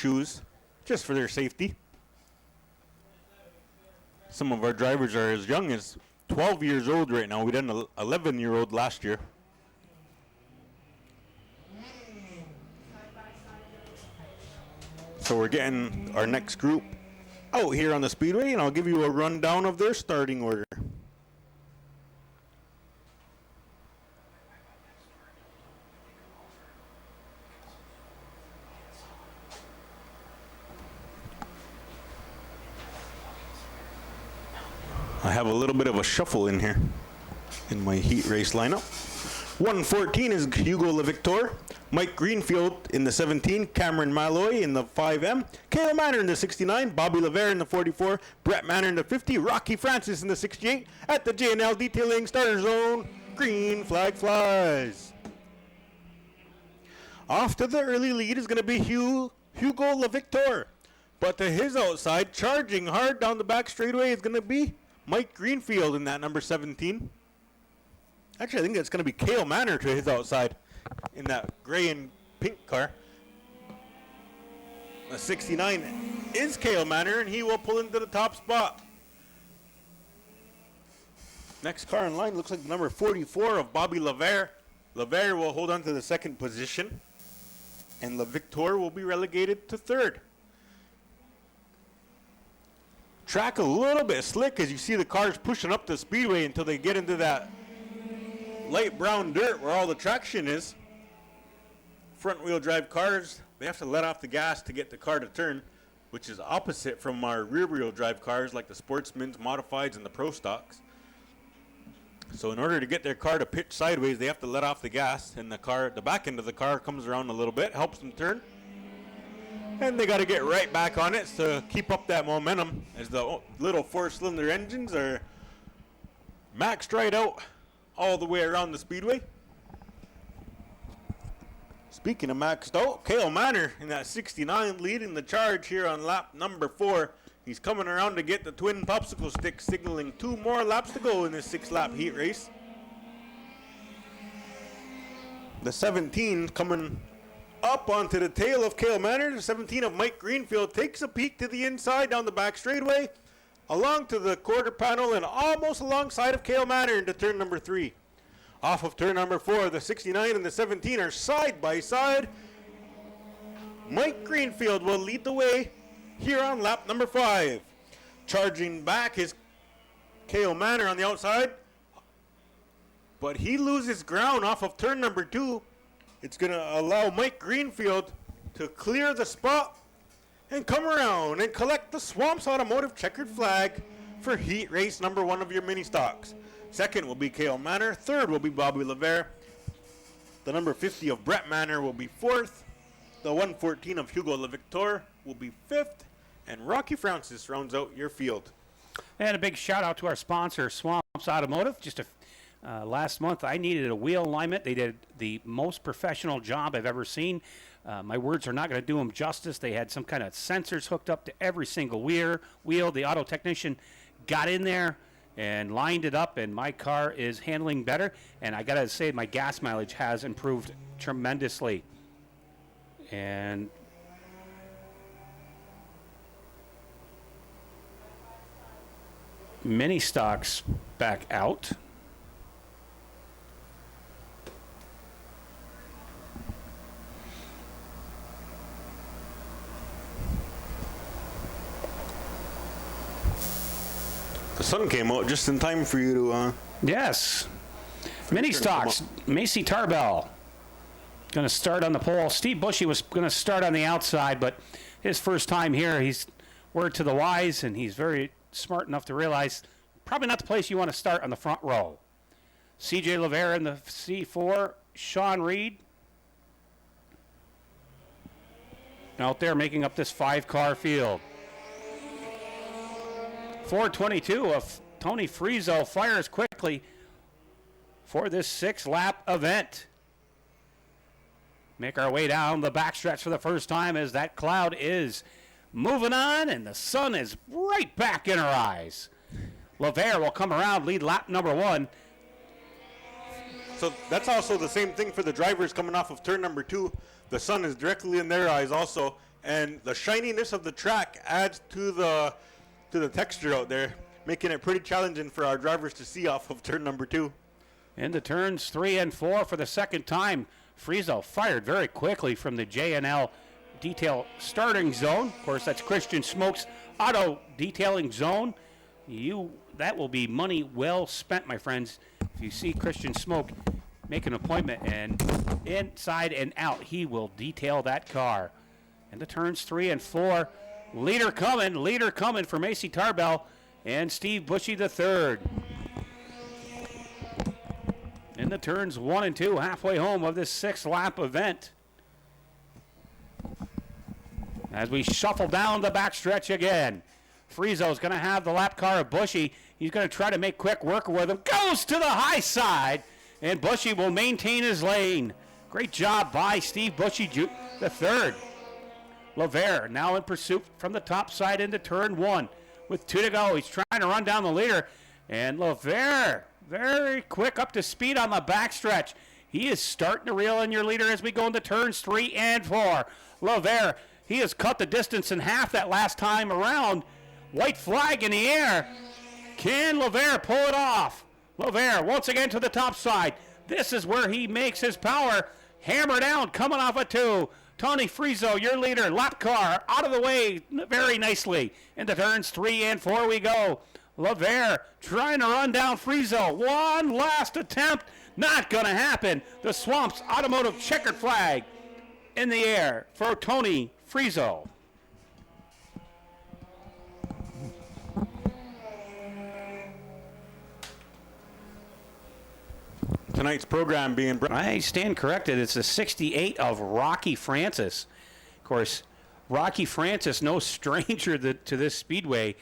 shoes just for their safety. Some of our drivers are as young as 12 years old right now. We done an 11-year-old last year. So we're getting our next group out here on the speedway, and I'll give you a rundown of their starting order. I have a little bit of a shuffle in here in my heat race lineup. 114 is Hugo LeVictor, Mike Greenfield in the 17, Cameron Malloy in the 5M, Cale Manor in the 69, Bobby Levere in the 44, Brett Manor in the 50, Rocky Francis in the 68. At the J&L Detailing starter zone, green flag flies. Off to the early lead is going to be Hugo LeVictor. But to his outside, charging hard down the back straightaway is going to be Mike Greenfield in that number 17. Actually, I think it's going to be Cale Manor to his outside in that gray and pink car. The 69 is Cale Manor, and he will pull into the top spot. Next car in line looks like number 44 of Bobby Levere. Levere will hold on to the second position, and LeVictor will be relegated to third. Track a little bit slick as you see the cars pushing up the speedway until they get into that light brown dirt where all the traction is. Front wheel drive cars, they have to let off the gas to get the car to turn, which is opposite from our rear wheel drive cars like the Sportsman's, Modifieds, and the Pro Stocks. So in order to get their car to pitch sideways, they have to let off the gas, and the back end of the car comes around a little bit, helps them turn. And they got to get right back on it to keep up that momentum as the little four-cylinder engines are maxed right out all the way around the speedway. Speaking of maxed out, Cale Manor in that 69 leading the charge here on lap number 4. He's coming around to get the twin popsicle sticks, signaling 2 more laps to go in this 6-lap heat race. The 17 coming up onto the tail of Cale Manor. The 17 of Mike Greenfield takes a peek to the inside down the back straightaway, along to the quarter panel and almost alongside of Cale Manor into turn number 3. Off of turn number 4, the 69 and the 17 are side by side. Mike Greenfield will lead the way here on lap number 5. Charging back is Cale Manor on the outside, but he loses ground off of turn number 2. It's going to allow Mike Greenfield to clear the spot and come around and collect the Swamps Automotive checkered flag for heat race number 1 of your mini stocks. Second will be Cale Manor. Third will be Bobby Levere. The number 50 of Brett Manor will be 4th. The 114 of Hugo LeVictor will be 5th. And Rocky Francis rounds out your field. And a big shout out to our sponsor, Swamps Automotive. Just last month, I needed a wheel alignment. They did the most professional job I've ever seen. My words are not going to do them justice. They had some kind of sensors hooked up to every single wheel. The auto technician got in there and lined it up, and my car is handling better. And I got to say, my gas mileage has improved tremendously. And Ministock's back out. The sun came out just in time for you to... Yes. Ministock's Macy Tarbell going to start on the pole. Steve Bushy was going to start on the outside, but his first time here, he's word to the wise, and he's very smart enough to realize probably not the place you want to start on the front row. CJ Levere in the C4, Sean Reed out there making up this 5-car field. 422 of Tony Frieso fires quickly for this 6-lap event. Make our way down the backstretch for the first time as that cloud is moving on and the sun is right back in her eyes. Levere will come around, lead lap number 1. So that's also the same thing for the drivers coming off of turn number 2. The sun is directly in their eyes also, and the shininess of the track adds to the texture out there, making it pretty challenging for our drivers to see off of turn number 2. Into turns 3 and 4 for the second time. Frieso fired very quickly from the J&L detail starting zone. Of course, that's Christian Smoke's auto detailing zone. That will be money well spent, my friends. If you see Christian Smoke, make an appointment, and inside and out, he will detail that car. Into turns 3 and 4. Leader coming for Macy Tarbell and Steve Bushy III. In the turns 1 and 2, halfway home of this 6-lap event. As we shuffle down the backstretch again, Frieso's going to have the lap car of Bushy. He's going to try to make quick work with him. Goes to the high side, and Bushy will maintain his lane. Great job by Steve Bushy III. Lavere now in pursuit from the top side into turn 1 with 2 to go. He's trying to run down the leader, and Lavere very quick up to speed on the backstretch. He is starting to reel in your leader as we go into turns 3 and 4. Lavere, he has cut the distance in half that last time around. White flag in the air. Can Lavere pull it off? Lavere once again to the top side. This is where he makes his power. Hammer down, coming off a 2. Tony Frieso, your leader, lap car, out of the way very nicely. Into turns 3 and 4 we go. Lavere trying to run down Frieso. One last attempt. Not going to happen. The Swamps Automotive checkered flag in the air for Tony Frieso. Tonight's program being I stand corrected. It's the 68 of Rocky Francis. Of course, Rocky Francis, no stranger to this speedway.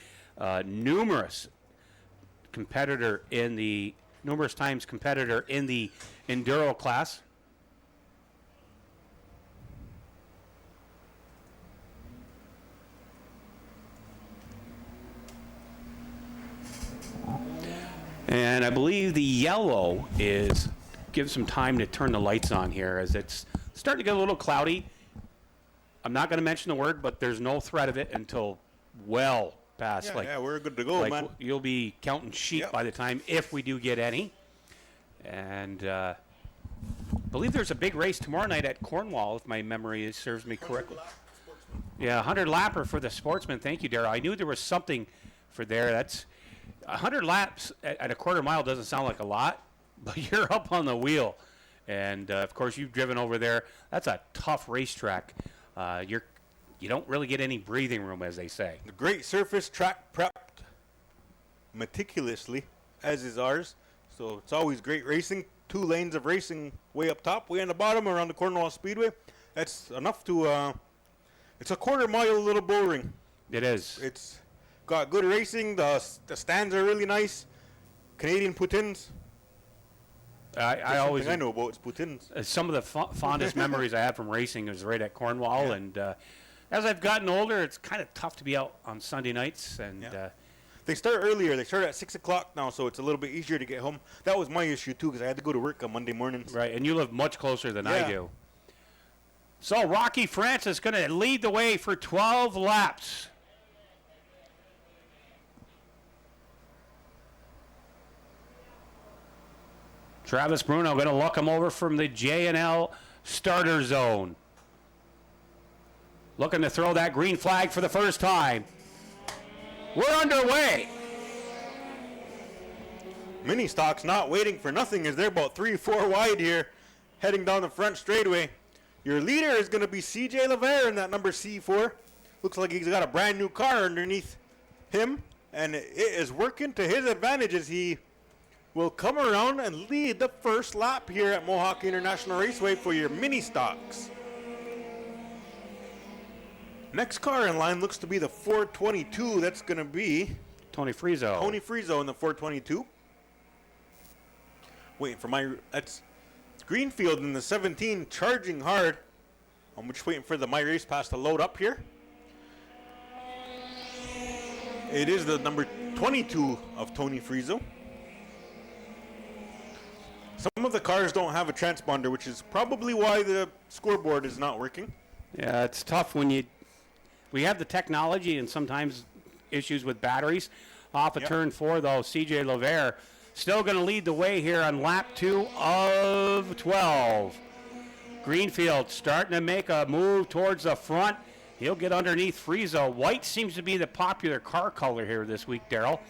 Numerous times competitor in the enduro class. And I believe the yellow gives some time to turn the lights on here as it's starting to get a little cloudy. I'm not going to mention the word, but there's no threat of it until well past. Yeah, we're good to go, man. You'll be counting sheep by the time, if we do get any. And I believe there's a big race tomorrow night at Cornwall, if my memory serves me correctly. Yeah, 100 lapper for the Sportsman. Thank you, Darryl. I knew there was something for there. That's 100 laps at a quarter mile doesn't sound like a lot, but you're up on the wheel. And, of course, you've driven over there. That's a tough racetrack. You don't really get any breathing room, as they say. The great surface track prepped meticulously, as is ours. So it's always great racing. 2 lanes of racing way up top, way on the bottom around the Cornwall Speedway. That's enough to, it's a quarter mile little bull ring. It is. It's got good racing. The stands are really nice. Canadian poutines. I know about is poutines. Some of the fondest memories I had from racing was right at Cornwall. And as I've gotten older, it's kind of tough to be out on Sunday nights. And they start earlier. They start at 6 o'clock now, so it's a little bit easier to get home. That was my issue, too, because I had to go to work on Monday mornings. Right, and you live much closer than I do. So Rocky Francis going to lead the way for 12 laps. Travis Bruno going to look him over from the J&L starter zone. Looking to throw that green flag for the first time. We're underway. Ministock's not waiting for nothing as they're about 3-4 wide here, heading down the front straightaway. Your leader is going to be CJ Lavere in that number C4. Looks like he's got a brand new car underneath him, and it is working to his advantage as he will come around and lead the first lap here at Mohawk International Raceway for your Ministocks. Next car in line looks to be the 422. That's going to be Tony Frieso. Tony Frieso in the 422. Waiting for that's Greenfield in the 17, charging hard. I'm just waiting for the My Race Pass to load up here. It is the number 22 of Tony Frieso. Some of the cars don't have a transponder, which is probably why the scoreboard is not working. Yeah, it's tough when you we have the technology and sometimes issues with batteries. Off of turn 4, though, CJ Levere still going to lead the way here on lap 2 of 12. Greenfield starting to make a move towards the front. He'll get underneath Frieso. White seems to be the popular car color here this week, Daryl,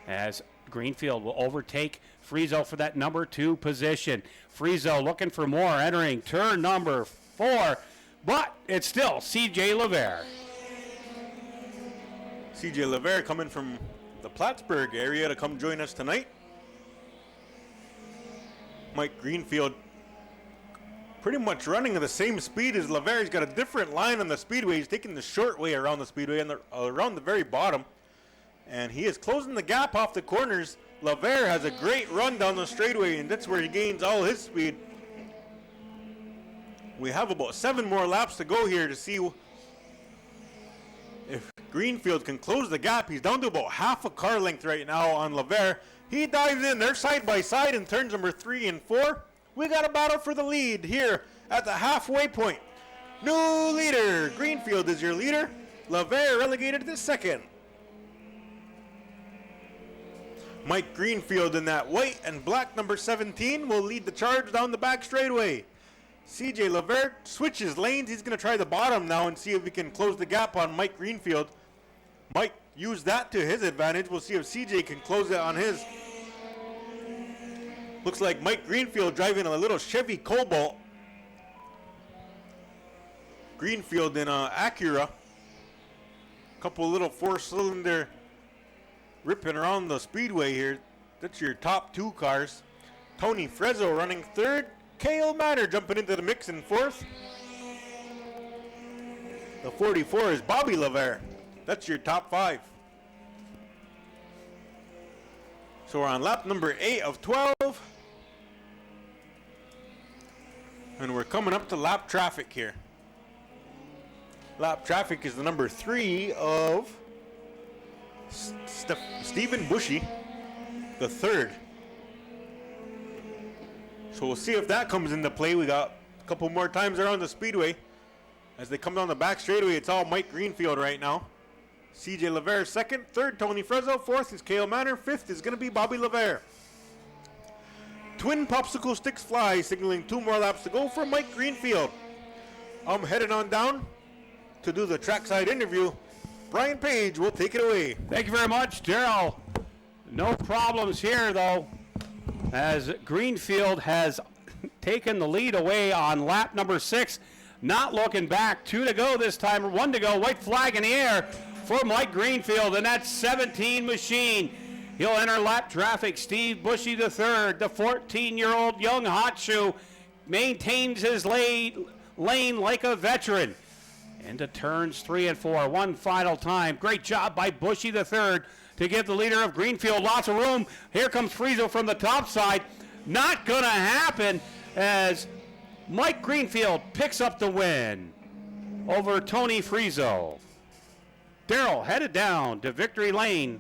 as Greenfield will overtake Frieso for that number 2 position. Frieso looking for more, entering turn number 4, but it's still CJ Levere. CJ Levere coming from the Plattsburgh area to come join us tonight. Mike Greenfield pretty much running at the same speed as Levere. He's got a different line on the speedway. He's taking the short way around the speedway and around the very bottom. And he is closing the gap off the corners. Levere has a great run down the straightaway, and that's where he gains all his speed. We have about 7 more laps to go here to see if Greenfield can close the gap. He's down to about half a car length right now on Levere. He dives in. They're side by side in turns number 3 and 4. We got a battle for the lead here at the halfway point. New leader. Greenfield is your leader. Levere relegated to second. Mike Greenfield in that white and black number 17 will lead the charge down the back straightaway. CJ Levere switches lanes. He's going to try the bottom now and see if he can close the gap on Mike Greenfield. Mike used that to his advantage. We'll see if CJ can close it on his. Looks like Mike Greenfield driving a little Chevy Cobalt. Greenfield in a Acura. Couple little 4-cylinder ripping around the speedway here. That's your top 2 cars. Tony Frezzo running 3rd. Cale Manor jumping into the mix in 4th. The 44 is Bobby Levere. That's your top 5. So we're on lap number 8 of 12. And we're coming up to lap traffic here. Lap traffic is the number 3 of Stephen Bushy, the 3rd. So we'll see if that comes into play. We got a couple more times around the speedway. As they come down the back straightaway, it's all Mike Greenfield right now. CJ Levere 2nd, 3rd Tony Frezzo, 4th is Cale Manor, 5th is going to be Bobby Levere. Twin popsicle sticks fly, signaling 2 more laps to go for Mike Greenfield. I'm headed on down to do the trackside interview. Brian Page will take it away. Thank you very much, Daryl. No problems here, though, as Greenfield has taken the lead away on lap number 6. Not looking back. 2 to go this time. 1 to go. White flag in the air for Mike Greenfield, and that's 17 machine. He'll enter lap traffic. Steve Bushy the 3rd, the 14-year-old young hot shoe, maintains his lane like a veteran. Into turns 3 and 4. One final time. Great job by Bushy the 3rd to give the leader of Greenfield lots of room. Here comes Frieso from the top side. Not going to happen as Mike Greenfield picks up the win over Tony Frieso. Daryl headed down to victory lane